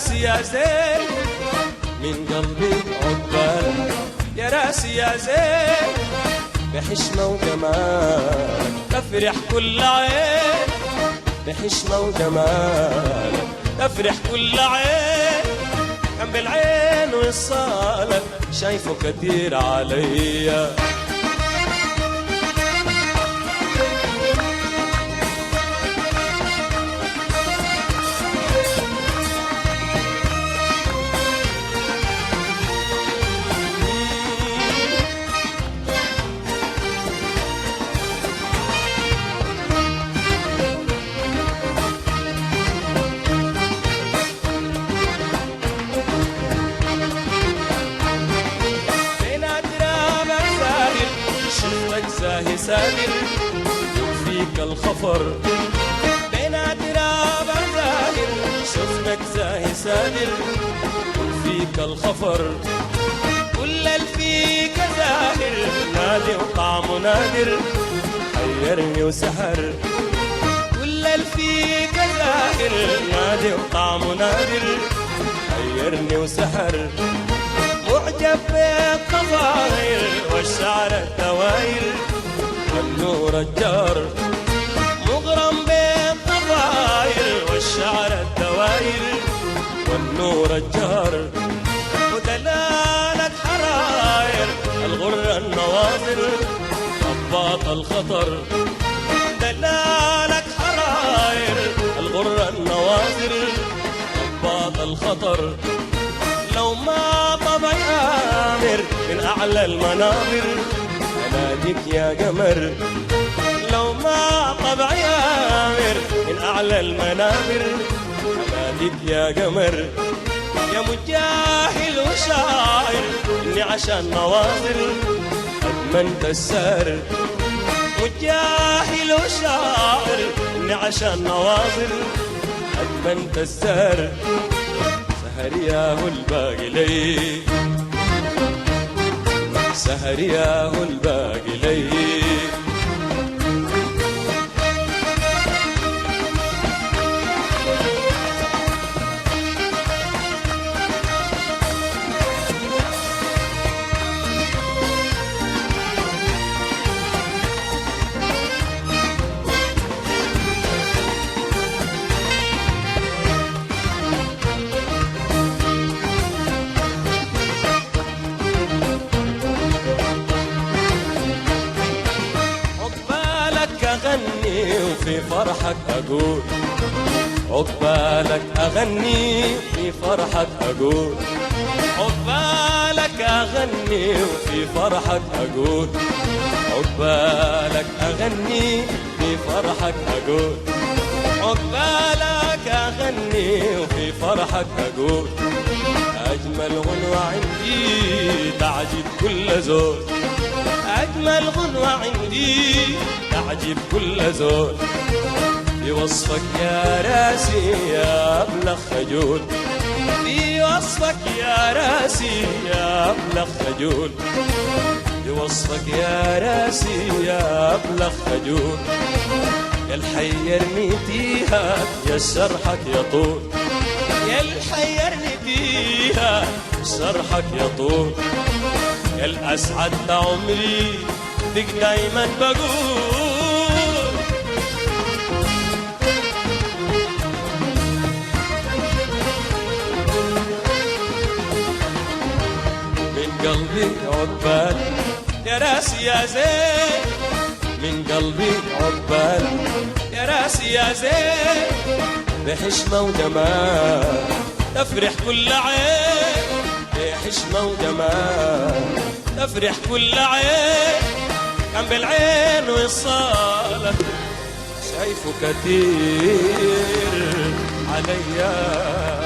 راسي يا زين من قلبي عقبالك، يا راسي يا زين بحشمة وجمالك تفرح كل عين، بحشمة وجمالك تفرح كل عين، كان بالعين وصالك شايفه كتير عليا. زاهي سادر يكفيك الخفر بين اعتراب زاهر، شفتك زاهي سادر يكفيك الخفر، كل الفيك زاهر نادي وطعمه نادر حيرني وسهر، كل الفيك زاهر نادي وطعمه نادر حيرني وسهر، معجب بالطفاير والشعر الدواير والنور الجار، مغرم بالطفاير والشعر الدواير والنور الجار، ودلالك حراير الغر النواظر ضباط الخطر، دلالك حراير الغر النواظر ضباط الخطر، لو ما طبعي آمر من أعلى المنابر أناديك يا قمر، لو ما طبعي آمر من أعلى المنابر أناديك يا قمر، يا مجاهل وشاعر إني عشان نواظر أدمنت السهر، مجاهل وشاعر إني عشان نواظر أدمنت السهر، سهر ياهو الباقي لي، سهر ياهو الباقي لي. أغني وفي فرحك أقول، عقبالك أغني في فرحك أقول، عقبالك أغني وفي فرحك أقول، عقبالك أغني في فرحك أقول، عقبالك أغني وفي فرحك أقول، أجمل غنوة عندي تعجب كل زول، أجمل غنوة عندي تعجب كل زول، بوصفك يا راسي يا أبلغ خجول، بوصفك يا راسي يا أبلغ خجول، بوصفك يا راسي يا أبلغ خجول، يا الحيرني فيها يا شرحك يطول، يا الحيرني فيها شرحك يطول، يا الأسعد عمري بك دايما بقول، من قلبي عقبال يا راسي يا زين، من قلبي عقبال يا راسي يا زين، بحشمة وجمال تفرح كل عين، بحشمة وجمال تفرح كل عين، كان بالعين وصالك شايفه كتير عليا.